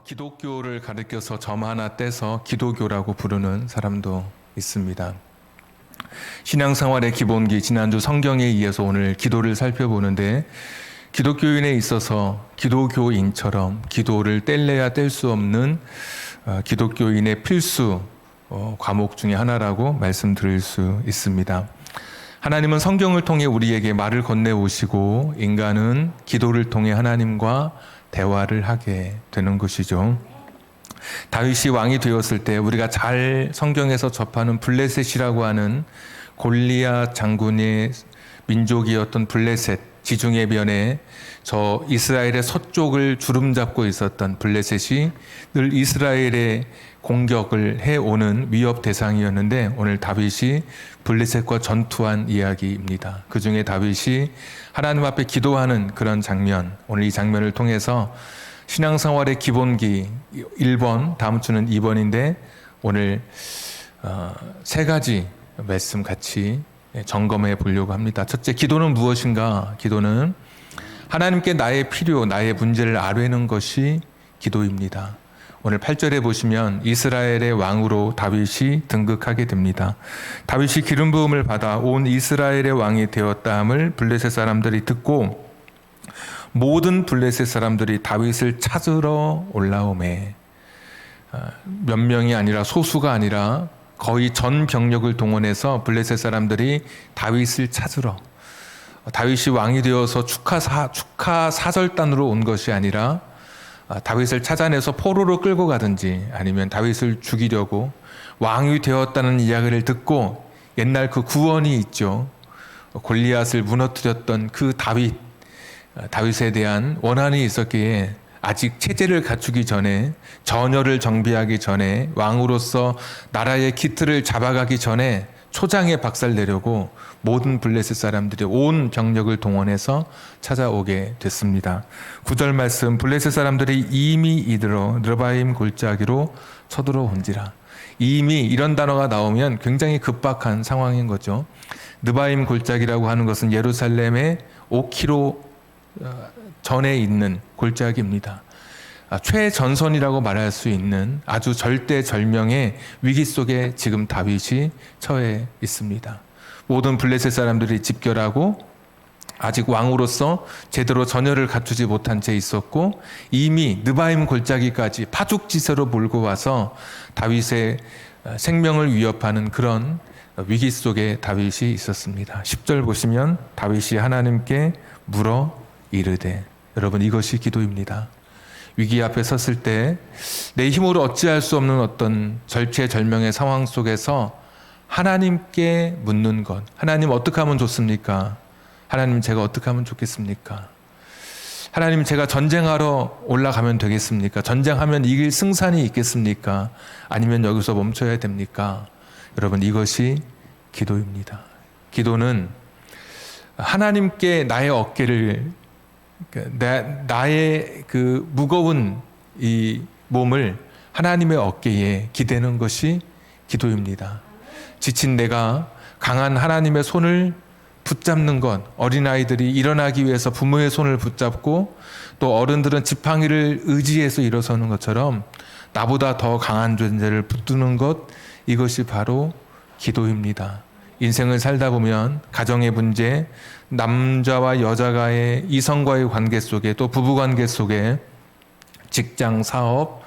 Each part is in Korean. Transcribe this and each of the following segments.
기독교를 가리켜서 점 하나 떼서 기도교라고 부르는 사람도 있습니다. 신앙생활의 기본기, 지난주 성경에 이어서 오늘 기도를 살펴보는데, 기독교인에 있어서 기도교인처럼 기도를 뗄래야 뗄 수 없는 기독교인의 필수 과목 중에 하나라고 말씀드릴 수 있습니다. 하나님은 성경을 통해 우리에게 말을 건네오시고, 인간은 기도를 통해 하나님과 대화를 하게 되는 것이죠. 다윗이 왕이 되었을 때 우리가 잘 성경에서 접하는 블레셋이라고 하는 골리앗 장군의 민족이었던 블레셋, 지중해 변에 저 이스라엘의 서쪽을 주름잡고 있었던 블레셋이 늘 이스라엘의 공격을 해오는 위협 대상이었는데, 오늘 다윗이 블레셋과 전투한 이야기입니다. 그 중에 다윗이 하나님 앞에 기도하는 그런 장면, 오늘 이 장면을 통해서 신앙생활의 기본기 1번, 다음 주는 2번인데 오늘 세 가지 말씀 같이 점검해 보려고 합니다. 첫째, 기도는 무엇인가? 기도는 하나님께 나의 필요, 나의 문제를 아뢰는 것이 기도입니다. 오늘 8절에 보시면 이스라엘의 왕으로 다윗이 등극하게 됩니다. 다윗이 기름 부음을 받아 온 이스라엘의 왕이 되었다함을 블레셋 사람들이 듣고 모든 블레셋 사람들이 다윗을 찾으러 올라오매, 몇 명이 아니라 소수가 아니라 거의 전 병력을 동원해서 블레셋 사람들이 다윗을 찾으러, 다윗이 왕이 되어서 축하 사절단으로 온 것이 아니라 다윗을 찾아내서 포로로 끌고 가든지 아니면 다윗을 죽이려고, 왕이 되었다는 이야기를 듣고 옛날 그 구원이 있죠. 골리앗을 무너뜨렸던 그 다윗에 대한 원한이 있었기에 아직 체제를 갖추기 전에, 전열을 정비하기 전에, 왕으로서 나라의 기틀을 잡아가기 전에 초장에 박살내려고 모든 블레셋 사람들이 온 병력을 동원해서 찾아오게 됐습니다. 9절 말씀, 블레셋 사람들이 이미 이들어 느바임 골짜기로 쳐들어온지라. 이미 이런 단어가 나오면 굉장히 급박한 상황인 거죠. 느바임 골짜기라고 하는 것은 예루살렘의 5km 전에 있는 골짜기입니다. 최전선이라고 말할 수 있는 아주 절대절명의 위기 속에 지금 다윗이 처해 있습니다. 모든 블레셋 사람들이 집결하고 아직 왕으로서 제대로 전열을 갖추지 못한 채 있었고, 이미 느바임 골짜기까지 파죽지세로 몰고 와서 다윗의 생명을 위협하는 그런 위기 속에 다윗이 있었습니다. 10절 보시면 다윗이 하나님께 물어 이르되, 여러분, 이것이 기도입니다. 위기 앞에 섰을 때 내 힘으로 어찌할 수 없는 어떤 절체절명의 상황 속에서 하나님께 묻는 것. 하나님, 어떻게 하면 좋습니까? 하나님, 제가 어떻게 하면 좋겠습니까? 하나님, 제가 전쟁하러 올라가면 되겠습니까? 전쟁하면 이길 승산이 있겠습니까? 아니면 여기서 멈춰야 됩니까? 여러분, 이것이 기도입니다. 기도는 하나님께 나의 어깨를, 나의 그 무거운 이 몸을 하나님의 어깨에 기대는 것이 기도입니다. 지친 내가 강한 하나님의 손을 붙잡는 것, 어린아이들이 일어나기 위해서 부모의 손을 붙잡고 또 어른들은 지팡이를 의지해서 일어서는 것처럼 나보다 더 강한 존재를 붙드는 것, 이것이 바로 기도입니다. 인생을 살다 보면 가정의 문제, 남자와 여자가의 이성과의 관계 속에, 또 부부관계 속에, 직장, 사업,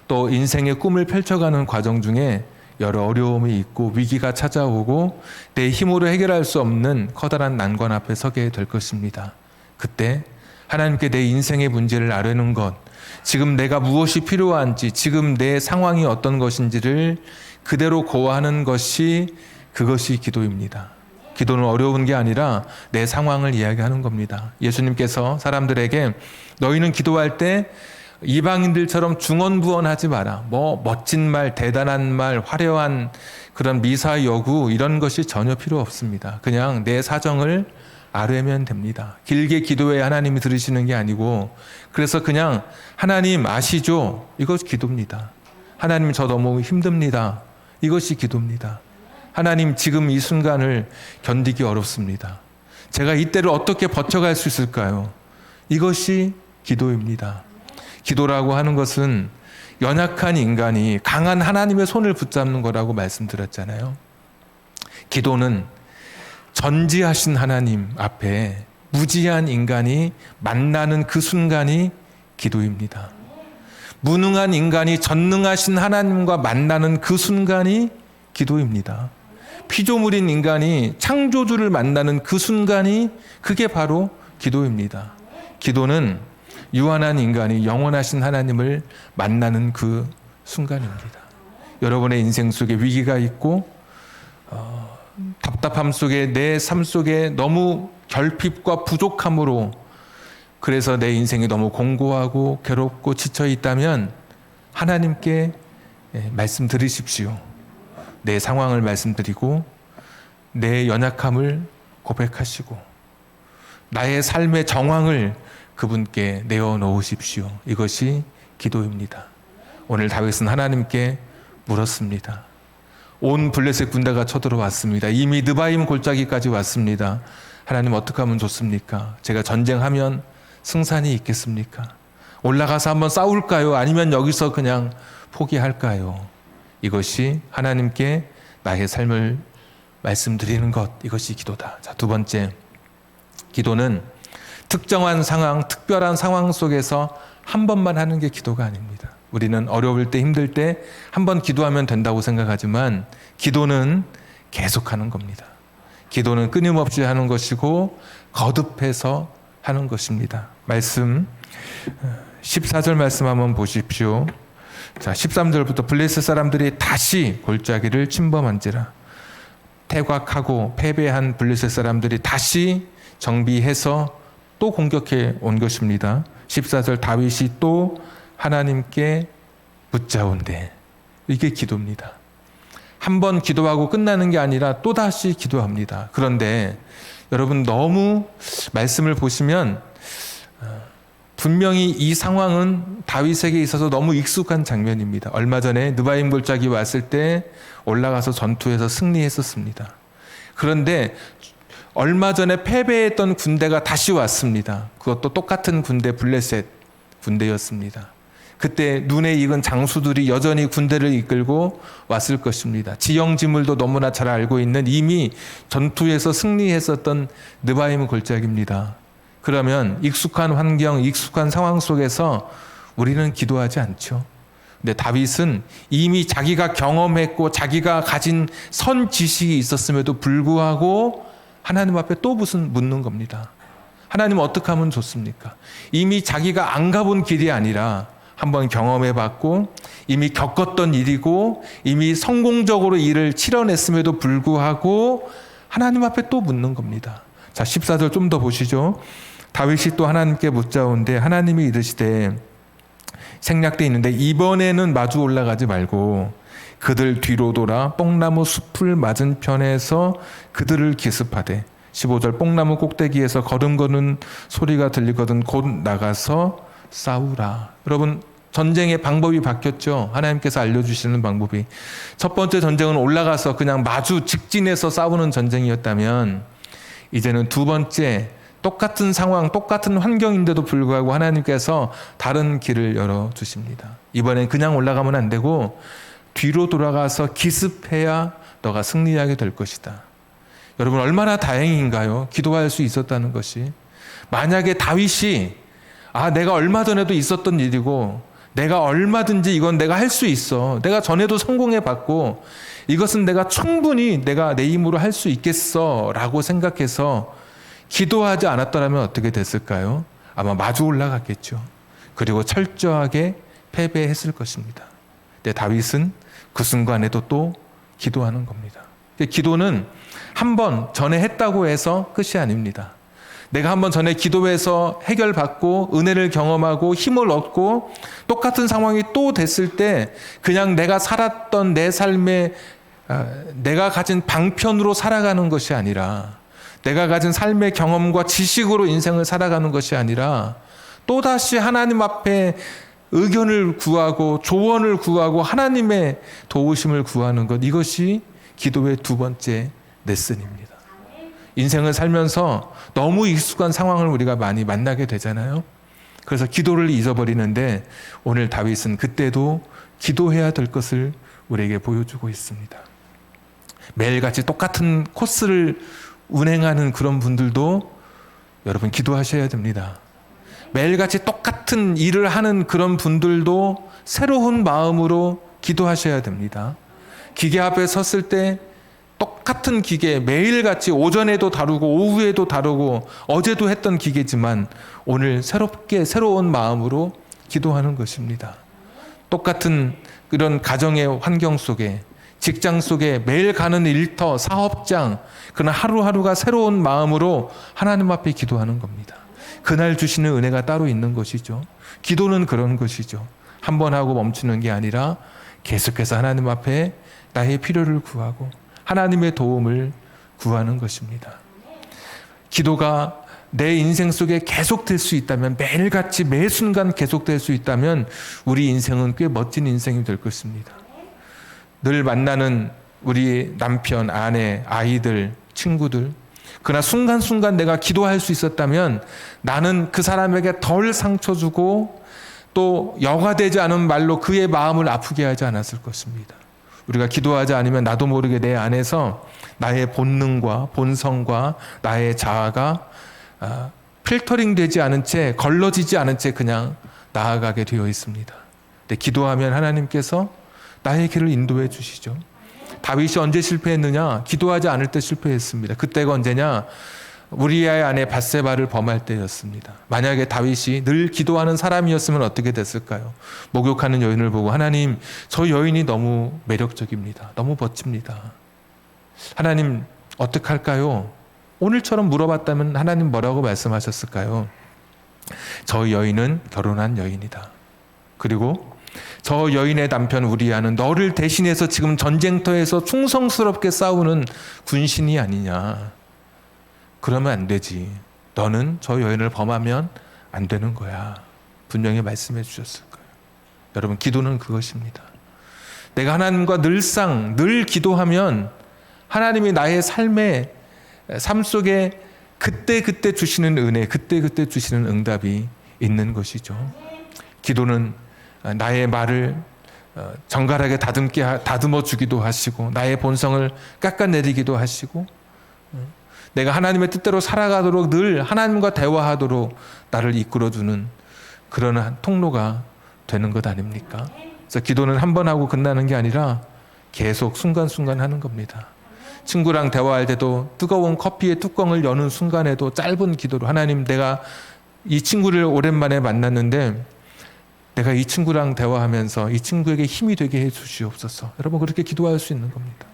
또 인생의 꿈을 펼쳐가는 과정 중에 여러 어려움이 있고 위기가 찾아오고 내 힘으로 해결할 수 없는 커다란 난관 앞에 서게 될 것입니다. 그때 하나님께 내 인생의 문제를 아뢰는 것, 지금 내가 무엇이 필요한지, 지금 내 상황이 어떤 것인지를 그대로 고하는 것이, 그것이 기도입니다. 기도는 어려운 게 아니라 내 상황을 이야기하는 겁니다. 예수님께서 사람들에게 너희는 기도할 때 이방인들처럼 중언부언하지 마라. 멋진 말, 대단한 말, 화려한 그런 미사 여구, 이런 것이 전혀 필요 없습니다. 그냥 내 사정을 아뢰면 됩니다. 길게 기도해야 하나님이 들으시는 게 아니고, 그래서 그냥 하나님 아시죠? 이것이 기도입니다. 하나님, 저 너무 힘듭니다. 이것이 기도입니다. 하나님, 지금 이 순간을 견디기 어렵습니다. 제가 이때를 어떻게 버텨갈 수 있을까요? 이것이 기도입니다. 기도라고 하는 것은 연약한 인간이 강한 하나님의 손을 붙잡는 거라고 말씀드렸잖아요. 기도는 전지하신 하나님 앞에 무지한 인간이 만나는 그 순간이 기도입니다. 무능한 인간이 전능하신 하나님과 만나는 그 순간이 기도입니다. 피조물인 인간이 창조주를 만나는 그 순간이 그게 바로 기도입니다. 기도는 유한한 인간이 영원하신 하나님을 만나는 그 순간입니다. 여러분의 인생 속에 위기가 있고 답답함 속에 내 삶 속에 너무 결핍과 부족함으로 그래서 내 인생이 너무 공고하고 괴롭고 지쳐 있다면 하나님께 말씀드리십시오. 내 상황을 말씀드리고 내 연약함을 고백하시고 나의 삶의 정황을 그분께 내어놓으십시오. 이것이 기도입니다. 오늘 다윗은 하나님께 물었습니다. 온 블레셋 군대가 쳐들어왔습니다. 이미 느바임 골짜기까지 왔습니다. 하나님 어떻게 하면 좋습니까? 제가 전쟁하면 승산이 있겠습니까? 올라가서 한번 싸울까요? 아니면 여기서 그냥 포기할까요? 이것이 하나님께 나의 삶을 말씀드리는 것, 이것이 기도다. 자, 두 번째, 기도는 특정한 상황, 특별한 상황 속에서 한 번만 하는 게 기도가 아닙니다. 우리는 어려울 때, 힘들 때 한 번 기도하면 된다고 생각하지만 기도는 계속하는 겁니다. 기도는 끊임없이 하는 것이고 거듭해서 하는 것입니다. 말씀 14절 말씀 한번 보십시오. 자, 13절부터 블레셋 사람들이 다시 골짜기를 침범한지라. 퇴각하고 패배한 블레셋 사람들이 다시 정비해서 또 공격해 온 것입니다. 14절 다윗이 또 하나님께 묻자온대. 이게 기도입니다. 한 번 기도하고 끝나는 게 아니라 또다시 기도합니다. 그런데 여러분 너무 말씀을 보시면 분명히 이 상황은 다윗에게 있어서 너무 익숙한 장면입니다. 얼마 전에 느바임 골짜기 왔을 때 올라가서 전투에서 승리했었습니다. 그런데 얼마 전에 패배했던 군대가 다시 왔습니다. 그것도 똑같은 군대, 블레셋 군대였습니다. 그때 눈에 익은 장수들이 여전히 군대를 이끌고 왔을 것입니다. 지형지물도 너무나 잘 알고 있는 이미 전투에서 승리했었던 느바임 골짜기입니다. 그러면 익숙한 환경, 익숙한 상황 속에서 우리는 기도하지 않죠. 근데 다윗은 이미 자기가 경험했고 자기가 가진 선 지식이 있었음에도 불구하고 하나님 앞에 또 무슨 묻는 겁니다. 하나님 어떻게 하면 좋습니까? 이미 자기가 안 가본 길이 아니라 한번 경험해봤고 이미 겪었던 일이고 이미 성공적으로 일을 치러냈음에도 불구하고 하나님 앞에 또 묻는 겁니다. 자, 14절 좀 더 보시죠. 다윗이 또 하나님께 묻자온데 하나님이 이르시되 생략돼 있는데 이번에는 마주 올라가지 말고 그들 뒤로 돌아 뽕나무 숲을 맞은편에서 그들을 기습하되 15절 뽕나무 꼭대기에서 걸음 거는 소리가 들리거든 곧 나가서 싸우라. 여러분 전쟁의 방법이 바뀌었죠. 하나님께서 알려주시는 방법이. 첫 번째 전쟁은 올라가서 그냥 마주 직진해서 싸우는 전쟁이었다면 이제는 두 번째 똑같은 상황, 똑같은 환경인데도 불구하고 하나님께서 다른 길을 열어주십니다. 이번엔 그냥 올라가면 안 되고 뒤로 돌아가서 기습해야 너가 승리하게 될 것이다. 여러분 얼마나 다행인가요? 기도할 수 있었다는 것이. 만약에 다윗이 내가 얼마 전에도 있었던 일이고 내가 얼마든지 이건 내가 할 수 있어. 내가 전에도 성공해봤고 이것은 내가 충분히 내가 내 힘으로 할 수 있겠어 라고 생각해서 기도하지 않았더라면 어떻게 됐을까요? 아마 마주 올라갔겠죠. 그리고 철저하게 패배했을 것입니다. 근데 다윗은 그 순간에도 또 기도하는 겁니다. 기도는 한 번 전에 했다고 해서 끝이 아닙니다. 내가 한번 전에 기도해서 해결받고 은혜를 경험하고 힘을 얻고 똑같은 상황이 또 됐을 때 그냥 내가 살았던 내 삶에 내가 가진 방편으로 살아가는 것이 아니라 내가 가진 삶의 경험과 지식으로 인생을 살아가는 것이 아니라 또다시 하나님 앞에 의견을 구하고 조언을 구하고 하나님의 도우심을 구하는 것, 이것이 기도의 두 번째 레슨입니다. 인생을 살면서 너무 익숙한 상황을 우리가 많이 만나게 되잖아요. 그래서 기도를 잊어버리는데 오늘 다윗은 그때도 기도해야 될 것을 우리에게 보여주고 있습니다. 매일같이 똑같은 코스를 운행하는 그런 분들도 여러분 기도하셔야 됩니다. 매일같이 똑같은 일을 하는 그런 분들도 새로운 마음으로 기도하셔야 됩니다. 기계 앞에 섰을 때 똑같은 기계, 매일같이 오전에도 다루고 오후에도 다루고 어제도 했던 기계지만 오늘 새롭게 새로운 마음으로 기도하는 것입니다. 똑같은 그런 가정의 환경 속에, 직장 속에 매일 가는 일터, 사업장, 그러나 하루하루가 새로운 마음으로 하나님 앞에 기도하는 겁니다. 그날 주시는 은혜가 따로 있는 것이죠. 기도는 그런 것이죠. 한 번 하고 멈추는 게 아니라 계속해서 하나님 앞에 나의 필요를 구하고 하나님의 도움을 구하는 것입니다. 기도가 내 인생 속에 계속될 수 있다면, 매일같이 매 순간 계속될 수 있다면 우리 인생은 꽤 멋진 인생이 될 것입니다. 늘 만나는 우리 남편, 아내, 아이들, 친구들, 그러나 순간순간 내가 기도할 수 있었다면 나는 그 사람에게 덜 상처 주고 또 여과되지 않은 말로 그의 마음을 아프게 하지 않았을 것입니다. 우리가 기도하지 않으면 나도 모르게 내 안에서 나의 본능과 본성과 나의 자아가 필터링 되지 않은 채, 걸러지지 않은 채 그냥 나아가게 되어 있습니다. 근데 기도하면 하나님께서 나의 길을 인도해 주시죠. 다윗이 언제 실패했느냐? 기도하지 않을 때 실패했습니다. 그때가 언제냐? 우리아의 아내 밧세바를 범할 때였습니다. 만약에 다윗이 늘 기도하는 사람이었으면 어떻게 됐을까요? 목욕하는 여인을 보고 하나님, 저 여인이 너무 매력적입니다. 너무 멋집니다. 하나님 어떡할까요? 오늘처럼 물어봤다면 하나님 뭐라고 말씀하셨을까요? 저 여인은 결혼한 여인이다. 그리고 저 여인의 남편 우리아는 너를 대신해서 지금 전쟁터에서 충성스럽게 싸우는 군신이 아니냐. 그러면 안 되지. 너는 저 여인을 범하면 안 되는 거야. 분명히 말씀해 주셨을 거예요. 여러분, 기도는 그것입니다. 내가 하나님과 늘 기도하면 하나님이 나의 삶 속에 그때 주시는 은혜, 그때 주시는 응답이 있는 것이죠. 기도는 나의 말을 정갈하게 다듬어 주기도 하시고, 나의 본성을 깎아내리기도 하시고, 내가 하나님의 뜻대로 살아가도록 늘 하나님과 대화하도록 나를 이끌어주는 그런 통로가 되는 것 아닙니까? 그래서 기도는 한 번 하고 끝나는 게 아니라 계속 순간순간 하는 겁니다. 친구랑 대화할 때도 뜨거운 커피의 뚜껑을 여는 순간에도 짧은 기도로, 하나님, 내가 이 친구를 오랜만에 만났는데 내가 이 친구랑 대화하면서 이 친구에게 힘이 되게 해 주시옵소서. 여러분, 그렇게 기도할 수 있는 겁니다.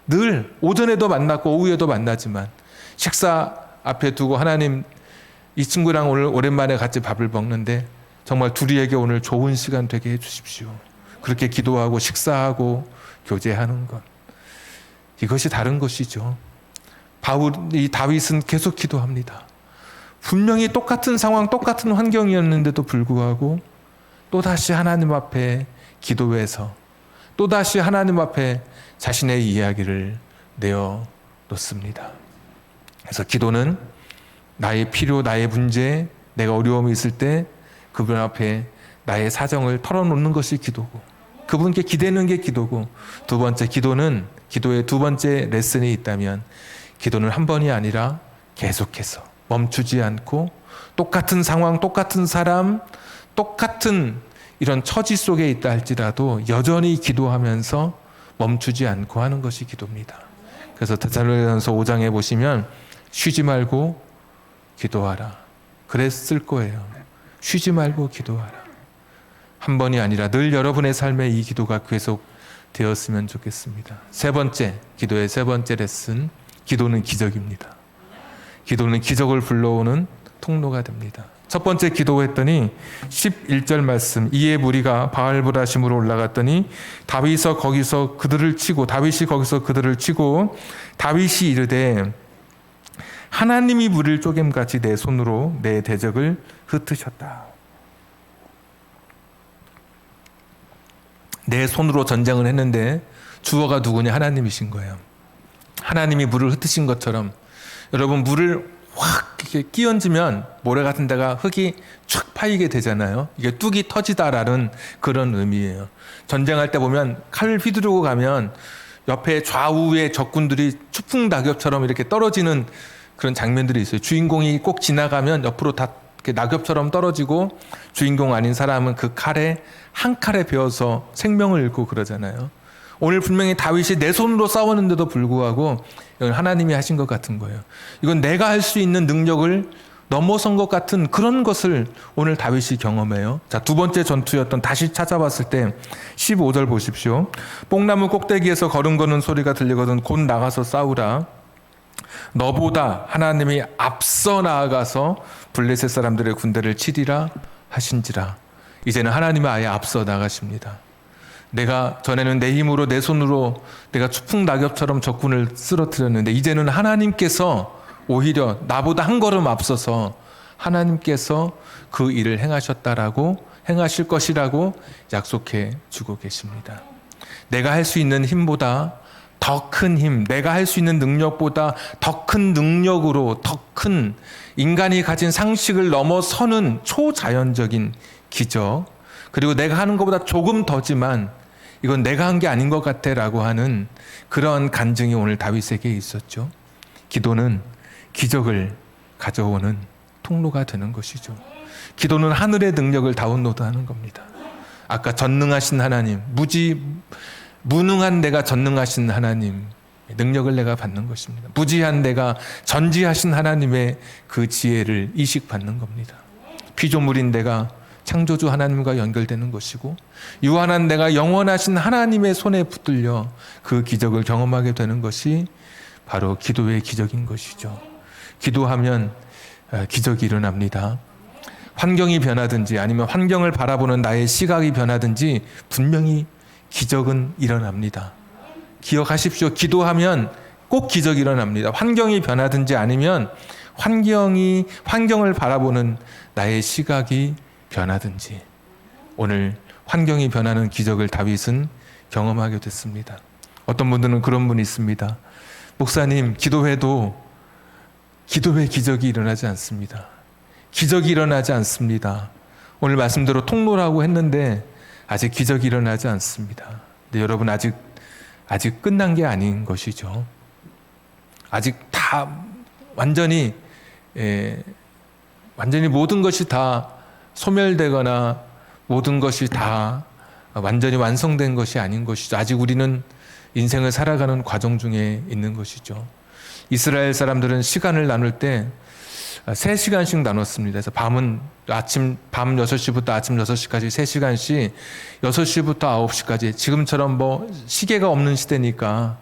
늘 오전에도 만났고 오후에도 만나지만 식사 앞에 두고 하나님, 이 친구랑 오늘 오랜만에 같이 밥을 먹는데 정말 둘이에게 오늘 좋은 시간 되게 해 주십시오. 그렇게 기도하고 식사하고 교제하는 것, 이것이 다른 것이죠. 이 다윗은 계속 기도합니다. 분명히 똑같은 상황, 똑같은 환경이었는데도 불구하고 또다시 하나님 앞에 기도해서 또다시 하나님 앞에 자신의 이야기를 내어놓습니다. 그래서 기도는 나의 필요, 나의 문제, 내가 어려움이 있을 때 그분 앞에 나의 사정을 털어놓는 것이 기도고, 그분께 기대는 게 기도고, 두 번째, 기도는, 기도의 두 번째 레슨이 있다면 기도는 한 번이 아니라 계속해서 멈추지 않고 똑같은 상황, 똑같은 사람, 똑같은 이런 처지 속에 있다 할지라도 여전히 기도하면서 멈추지 않고 하는 것이 기도입니다. 그래서 데살로니가전서 5장에 보시면 쉬지 말고 기도하라. 그랬을 거예요. 쉬지 말고 기도하라. 한 번이 아니라 늘 여러분의 삶에 이 기도가 계속 되었으면 좋겠습니다. 세 번째, 기도의 세 번째 레슨, 기도는 기적입니다. 기도는 기적을 불러오는 통로가 됩니다. 첫 번째 기도했더니 11절 말씀, 이에 무리가 바알브라심으로 올라갔더니 다윗이 거기서 그들을 치고 다윗이 이르되 하나님이 물을 쪼갰같이 내 손으로 내 대적을 흩으셨다. 내 손으로 전쟁을 했는데 주어가 누구냐? 하나님이신 거예요. 하나님이 물을 흩으신 것처럼 여러분, 물을 확 이렇게 끼얹으면 모래 같은 데가 흙이 촥 파이게 되잖아요. 이게 뚝이 터지다라는 그런 의미예요. 전쟁할 때 보면 칼을 휘두르고 가면 옆에 좌우의 적군들이 추풍 낙엽처럼 이렇게 떨어지는 그런 장면들이 있어요. 주인공이 꼭 지나가면 옆으로 다 이렇게 낙엽처럼 떨어지고 주인공 아닌 사람은 그 칼에 한 칼에 베어서 생명을 잃고 그러잖아요. 오늘 분명히 다윗이 내 손으로 싸웠는데도 불구하고 이건 하나님이 하신 것 같은 거예요. 이건 내가 할 수 있는 능력을 넘어선 것 같은 그런 것을 오늘 다윗이 경험해요. 자, 두 번째 전투였던 다시 찾아봤을 때 15절 보십시오. 뽕나무 꼭대기에서 걸음거는 소리가 들리거든 곧 나가서 싸우라. 너보다 하나님이 앞서 나아가서 블레셋 사람들의 군대를 치리라 하신지라. 이제는 하나님이 아예 앞서 나가십니다. 내가 전에는 내 힘으로 내 손으로 내가 추풍 낙엽처럼 적군을 쓰러뜨렸는데 이제는 하나님께서 오히려 나보다 한 걸음 앞서서 하나님께서 그 일을 행하실 것이라고 약속해 주고 계십니다. 내가 할 수 있는 힘보다 더 큰 힘, 내가 할 수 있는 능력보다 더 큰 능력으로 더 큰 인간이 가진 상식을 넘어서는 초자연적인 기적, 그리고 내가 하는 것보다 조금 더지만 이건 내가 한 게 아닌 것 같아 라고 하는 그런 간증이 오늘 다윗에게 있었죠. 기도는 기적을 가져오는 통로가 되는 것이죠. 기도는 하늘의 능력을 다운로드하는 겁니다. 아까 전능하신 하나님, 무능한 내가 전능하신 하나님 능력을 내가 받는 것입니다. 무지한 내가 전지하신 하나님의 그 지혜를 이식받는 겁니다. 피조물인 내가 창조주 하나님과 연결되는 것이고 유한한 내가 영원하신 하나님의 손에 붙들려 그 기적을 경험하게 되는 것이 바로 기도의 기적인 것이죠. 기도하면 기적이 일어납니다. 환경이 변하든지 아니면 환경을 바라보는 나의 시각이 변하든지 분명히 기적은 일어납니다. 기억하십시오. 기도하면 꼭 기적이 일어납니다. 환경이 변하든지 아니면 환경을 바라보는 나의 시각이 변하든지 오늘 환경이 변하는 기적을 다윗은 경험하게 됐습니다. 어떤 분들은 그런 분이 있습니다. 목사님, 기도회도 기도회 기적이 일어나지 않습니다. 기적이 일어나지 않습니다. 오늘 말씀대로 통로라고 했는데 아직 기적이 일어나지 않습니다. 근데 여러분 아직 끝난 게 아닌 것이죠. 아직 다 완전히 모든 것이 다 소멸되거나 모든 것이 다 완전히 완성된 것이 아닌 것이죠. 아직 우리는 인생을 살아가는 과정 중에 있는 것이죠. 이스라엘 사람들은 시간을 나눌 때 3시간씩 나눴습니다. 그래서 밤 6시부터 아침 6시까지 3시간씩 6시부터 9시까지 지금처럼 시계가 없는 시대니까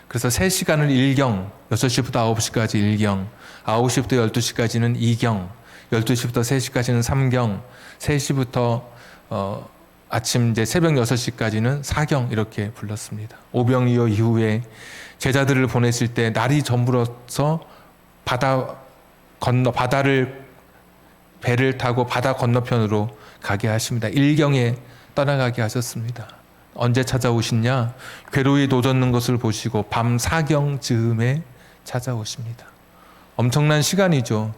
그래서 3시간을 1경, 6시부터 9시까지 1경, 9시부터 12시까지는 2경, 12시부터 3시까지는 3경, 3시부터 아침 이제 새벽 6시까지는 4경 이렇게 불렀습니다. 오병이어 이후에 제자들을 보냈을 때 날이 저물어서 배를 타고 바다 건너편으로 가게 하십니다. 1경에 떠나가게 하셨습니다. 언제 찾아오시냐? 괴로이 노젓는 것을 보시고 밤 4경 즈음에 찾아오십니다. 엄청난 시간이죠.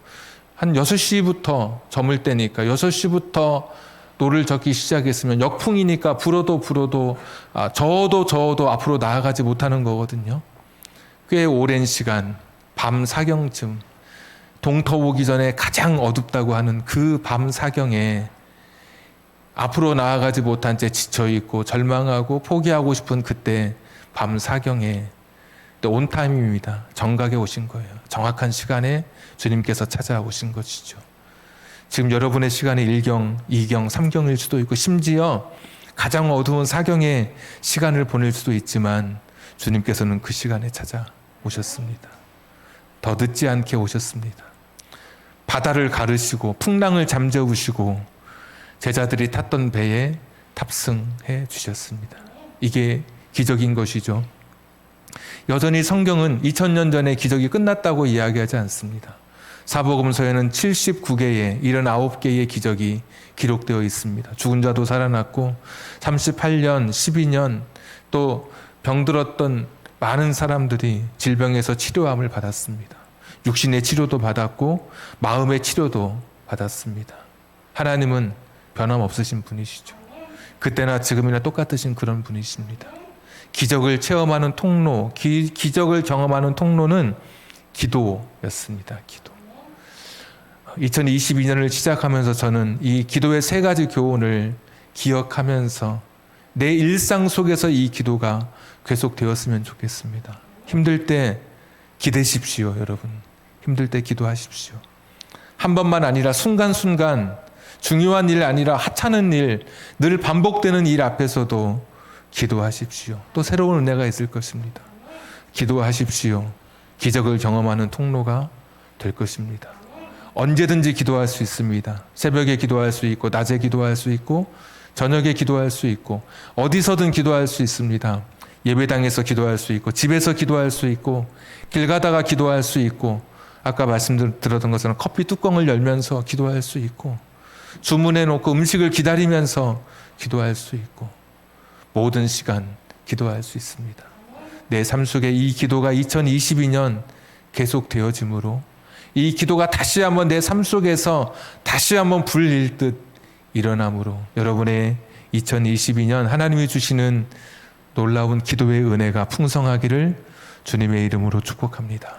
한 6시부터 저물 때니까 6시부터 노를 젓기 시작했으면 역풍이니까 불어도 저어도 앞으로 나아가지 못하는 거거든요. 꽤 오랜 시간, 밤 4경쯤 동터 오기 전에 가장 어둡다고 하는 그 밤 4경에 앞으로 나아가지 못한 채 지쳐있고 절망하고 포기하고 싶은 그때 밤 4경에 또 온타임입니다. 정각에 오신 거예요. 정확한 시간에 주님께서 찾아오신 것이죠. 지금 여러분의 시간이 1경, 2경, 3경일 수도 있고 심지어 가장 어두운 4경에 시간을 보낼 수도 있지만 주님께서는 그 시간에 찾아오셨습니다. 더 늦지 않게 오셨습니다. 바다를 가르시고 풍랑을 잠재우시고 제자들이 탔던 배에 탑승해 주셨습니다. 이게 기적인 것이죠. 여전히 성경은 2000년 전에 기적이 끝났다고 이야기하지 않습니다. 사복음서에는 79개의 79개의 기적이 기록되어 있습니다. 죽은 자도 살아났고 38년, 12년 또 병들었던 많은 사람들이 질병에서 치료함을 받았습니다. 육신의 치료도 받았고 마음의 치료도 받았습니다. 하나님은 변함없으신 분이시죠. 그때나 지금이나 똑같으신 그런 분이십니다. 기적을 체험하는 통로, 기적을 경험하는 통로는 기도였습니다. 기도. 2022년을 시작하면서 저는 이 기도의 세 가지 교훈을 기억하면서 내 일상 속에서 이 기도가 계속되었으면 좋겠습니다. 힘들 때 기대십시오, 여러분. 힘들 때 기도하십시오. 한 번만 아니라 순간순간 중요한 일 아니라 하찮은 일, 늘 반복되는 일 앞에서도 기도하십시오. 또 새로운 은혜가 있을 것입니다. 기도하십시오. 기적을 경험하는 통로가 될 것입니다. 언제든지 기도할 수 있습니다. 새벽에 기도할 수 있고 낮에 기도할 수 있고 저녁에 기도할 수 있고 어디서든 기도할 수 있습니다. 예배당에서 기도할 수 있고 집에서 기도할 수 있고 길 가다가 기도할 수 있고 아까 말씀드렸던 것처럼 커피 뚜껑을 열면서 기도할 수 있고 주문해 놓고 음식을 기다리면서 기도할 수 있고 모든 시간 기도할 수 있습니다. 내 삶 속에 이 기도가 2022년 계속되어지므로 이 기도가 다시 한번 내 삶 속에서 다시 한번 불일 듯 일어나므로 여러분의 2022년 하나님이 주시는 놀라운 기도의 은혜가 풍성하기를 주님의 이름으로 축복합니다.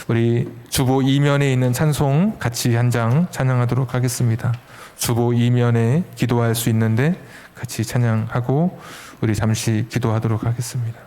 우리 주보 2면에 있는 찬송 같이 한 장 찬양하도록 하겠습니다. 주보 2면에 기도할 수 있는데 같이 찬양하고 우리 잠시 기도하도록 하겠습니다.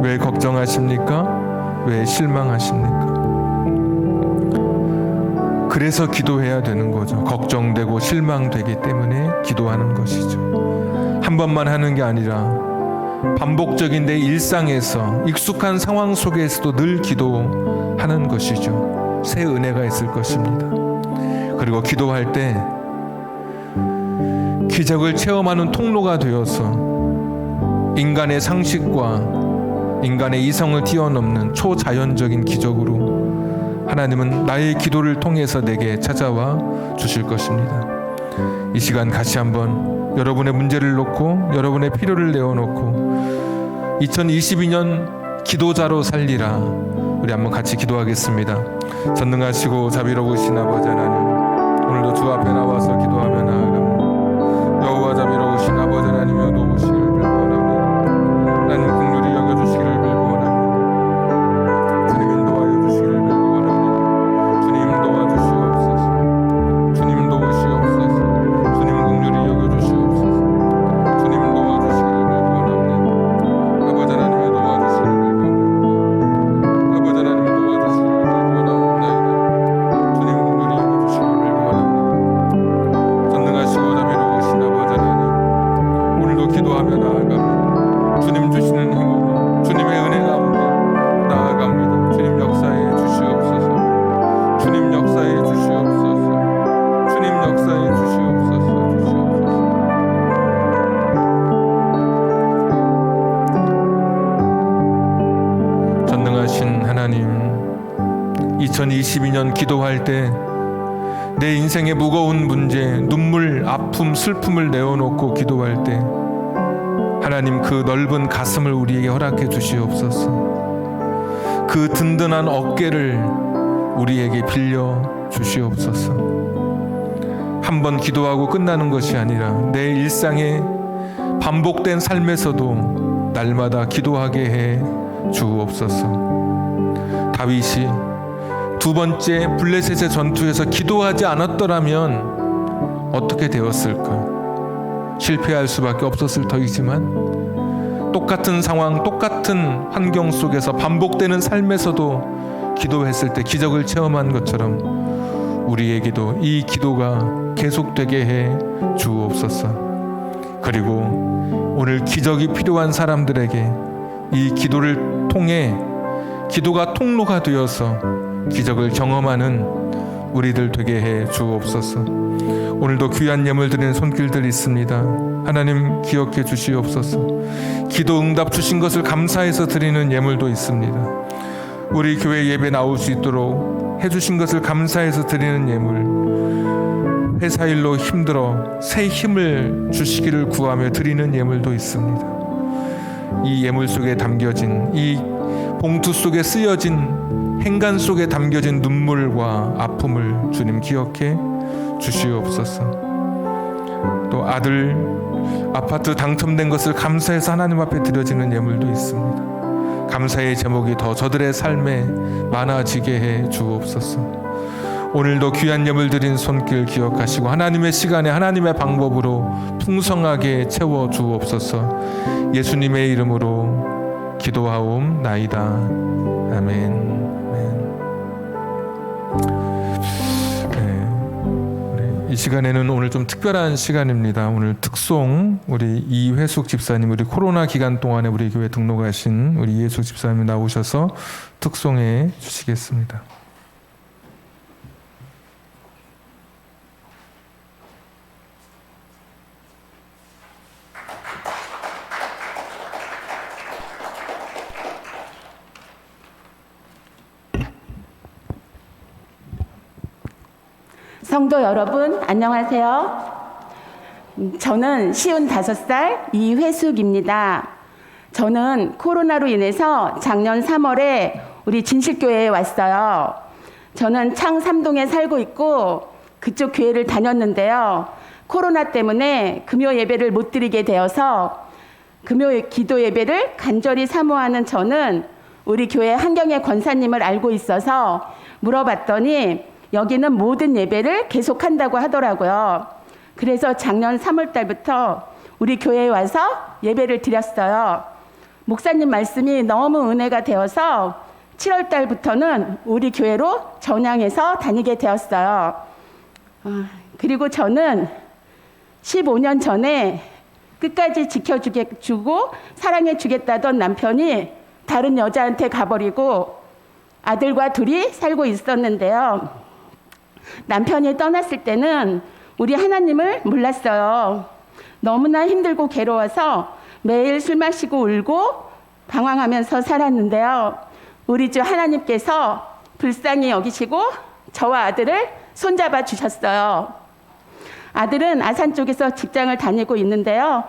왜 걱정하십니까? 왜 실망하십니까? 그래서 기도해야 되는 거죠. 걱정되고 실망되기 때문에 기도하는 것이죠. 한 번만 하는 게 아니라 반복적인 내 일상에서 익숙한 상황 속에서도 늘 기도하는 것이죠. 새 은혜가 있을 것입니다. 그리고 기도할 때 기적을 체험하는 통로가 되어서 인간의 상식과 인간의 이성을 뛰어넘는 초자연적인 기적으로 하나님은 나의 기도를 통해서 내게 찾아와 주실 것입니다. 이 시간 같이 한번 여러분의 문제를 놓고 여러분의 필요를 내어놓고 2022년 기도자로 살리라. 우리 한번 같이 기도하겠습니다. 전능하시고 자비로우신 아버지 하나님, 오늘도 주 앞에 나와서 기도하며 나아갑니다. 여호와 자비로우신 아버지 하나님이여 도우시기를 빌고원합니다. 하나님 긍휼히 여겨주시기를 빌고원합니다. 주님 인도하여 주시기를 빌고원합니다. 주님 도와주시옵소서. 주님 도우시옵소서. 주님 긍휼히 여겨주시옵소서. 주님 도와주시기를 빌고원합니다. 아버지 하나님이 도와주시기를 빌고원합니다. 아버지 하나님이 도와주시기를 빌고원합니다. 2022년 기도할 때 내 인생의 무거운 문제, 눈물, 아픔, 슬픔을 내어놓고 기도할 때 하나님 그 넓은 가슴을 우리에게 허락해 주시옵소서. 그 든든한 어깨를 우리에게 빌려 주시옵소서. 한 번 기도하고 끝나는 것이 아니라 내 일상의 반복된 삶에서도 날마다 기도하게 해 주옵소서. 다윗이 두 번째 블레셋의 전투에서 기도하지 않았더라면 어떻게 되었을까? 실패할 수밖에 없었을 터이지만 똑같은 상황, 똑같은 환경 속에서 반복되는 삶에서도 기도했을 때 기적을 체험한 것처럼 우리에게도 이 기도가 계속되게 해 주옵소서. 그리고 오늘 기적이 필요한 사람들에게 이 기도를 통해 기도가 통로가 되어서 기적을 경험하는 우리들 되게 해 주옵소서. 오늘도 귀한 예물 드리는 손길들 있습니다. 하나님 기억해 주시옵소서. 기도 응답 주신 것을 감사해서 드리는 예물도 있습니다. 우리 교회 예배 나올 수 있도록 해주신 것을 감사해서 드리는 예물, 회사 일로 힘들어 새 힘을 주시기를 구하며 드리는 예물도 있습니다. 이 예물 속에 담겨진, 이 봉투 속에 쓰여진, 행간 속에 담겨진 눈물과 아픔을 주님 기억해 주시옵소서. 또 아들 아파트 당첨된 것을 감사해서 하나님 앞에 드려지는 예물도 있습니다. 감사의 제목이 더 저들의 삶에 많아지게 해 주옵소서. 오늘도 귀한 예물 드린 손길 기억하시고 하나님의 시간에 하나님의 방법으로 풍성하게 채워 주옵소서. 예수님의 이름으로 기도하옵나이다. 아멘. 이 시간에는 오늘 좀 특별한 시간입니다. 오늘 특송 우리 이회숙 집사님, 우리 코로나 기간 동안에 우리 교회 등록하신 우리 이회숙 집사님 나오셔서 특송해 주시겠습니다. 성도 여러분, 안녕하세요. 저는 55살 이회숙입니다. 저는 코로나로 인해서 작년 3월에 우리 진실교회에 왔어요. 저는 창3동에 살고 있고 그쪽 교회를 다녔는데요. 코로나 때문에 금요 예배를 못 드리게 되어서 금요 기도 예배를 간절히 사모하는 저는 우리 교회 한경애 권사님을 알고 있어서 물어봤더니 여기는 모든 예배를 계속한다고 하더라고요. 그래서 작년 3월 달부터 우리 교회에 와서 예배를 드렸어요. 목사님 말씀이 너무 은혜가 되어서 7월 달부터는 우리 교회로 전향해서 다니게 되었어요. 그리고 저는 15년 전에 끝까지 지켜주고 사랑해주겠다던 남편이 다른 여자한테 가버리고 아들과 둘이 살고 있었는데요. 남편이 떠났을 때는 우리 하나님을 몰랐어요. 너무나 힘들고 괴로워서 매일 술 마시고 울고 방황하면서 살았는데요. 우리 주 하나님께서 불쌍히 여기시고 저와 아들을 손잡아 주셨어요. 아들은 아산 쪽에서 직장을 다니고 있는데요.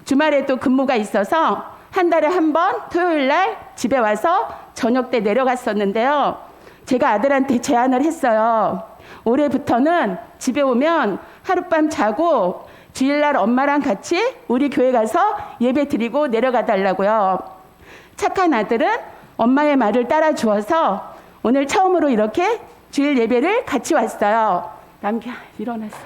주말에도 근무가 있어서 한 달에 한 번 토요일 날 집에 와서 저녁 때 내려갔었는데요. 제가 아들한테 제안을 했어요. 올해부터는 집에 오면 하룻밤 자고 주일날 엄마랑 같이 우리 교회 가서 예배 드리고 내려가 달라고요. 착한 아들은 엄마의 말을 따라 주어서 오늘 처음으로 이렇게 주일 예배를 같이 왔어요. 남편 일어났어.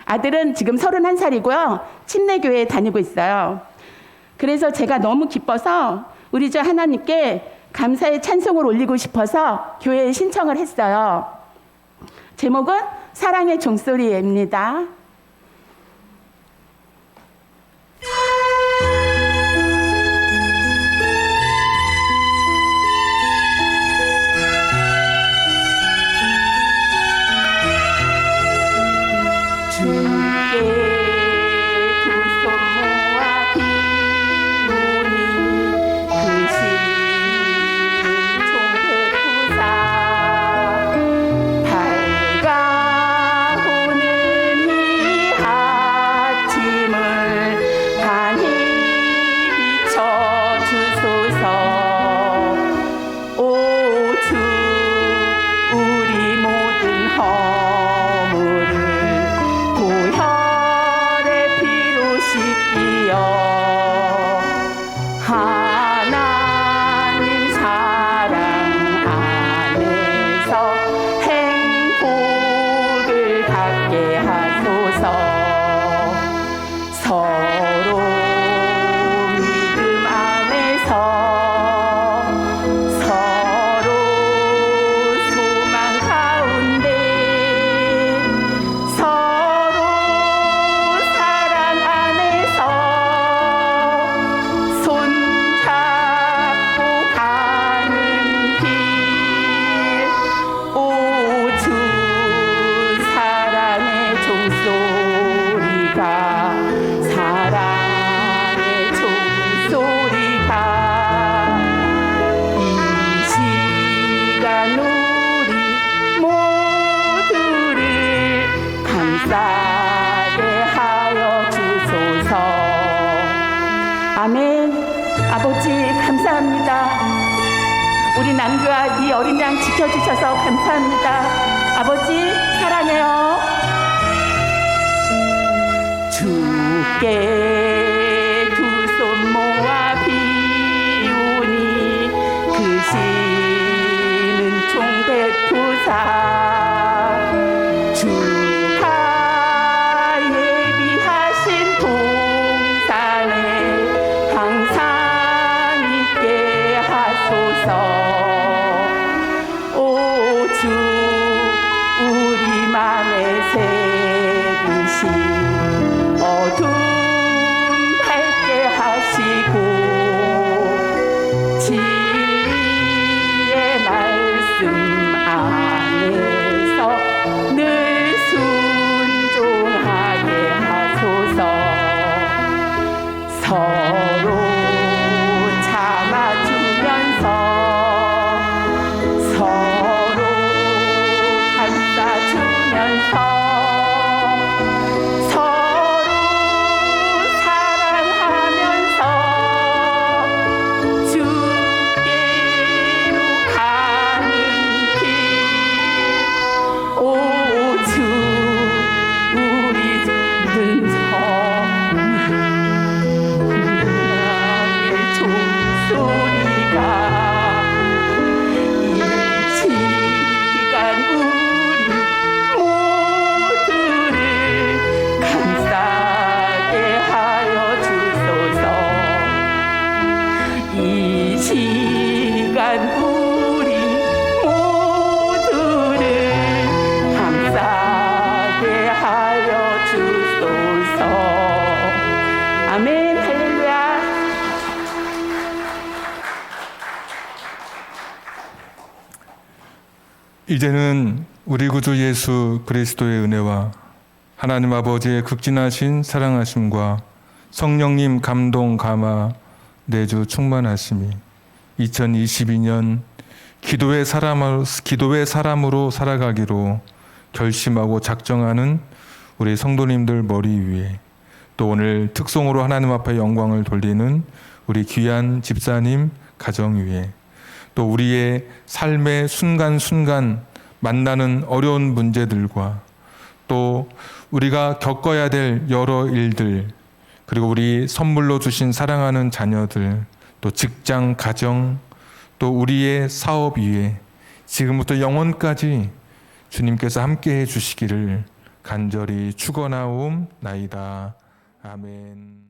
아들은 지금 31살이고요. 침례교회에 다니고 있어요. 그래서 제가 너무 기뻐서 우리 주 하나님께 감사의 찬송을 올리고 싶어서 교회에 신청을 했어요. 제목은 사랑의 종소리입니다. 주께 두 손 모아 아멘. 아버지 감사합니다. 우리 남규와 이 어린 양 지켜주셔서 감사합니다. 아버지 사랑해요. 주께 두 손 모아 비우니 크시는 총대투사 주가 예비하신 동산에 항상 있게 하소서. 오 주 우리 맘에 새기신 어둠 밝게 하시고 진리의 말씀 안에서 늘 순종하게 하소서. 서로 참아주면서 서로 감싸주면서 서로 사랑하면서 주께로 가는 길. 오 주 우리는 성령의 종소리가 이 시간 우리 모두를 감싸게 하여 주소서. 이 시간 우리 모두를 감싸게 하여 주소서. 아멘. 할렐루야. 이제는 우리 구주 예수 그리스도의 은혜와 하나님 아버지의 극진하신 사랑하심과 성령님 감동 감화 내주 충만하심이 2022년 기도의 사람으로 살아가기로 결심하고 작정하는 우리 성도님들 머리 위에, 또 오늘 특송으로 하나님 앞에 영광을 돌리는 우리 귀한 집사님 가정 위에, 또 우리의 삶의 순간순간 만나는 어려운 문제들과 또 우리가 겪어야 될 여러 일들, 그리고 우리 선물로 주신 사랑하는 자녀들, 또 직장, 가정, 또 우리의 사업 위에 지금부터 영원까지 주님께서 함께해 주시기를 간절히 축원하옵나이다. 아멘.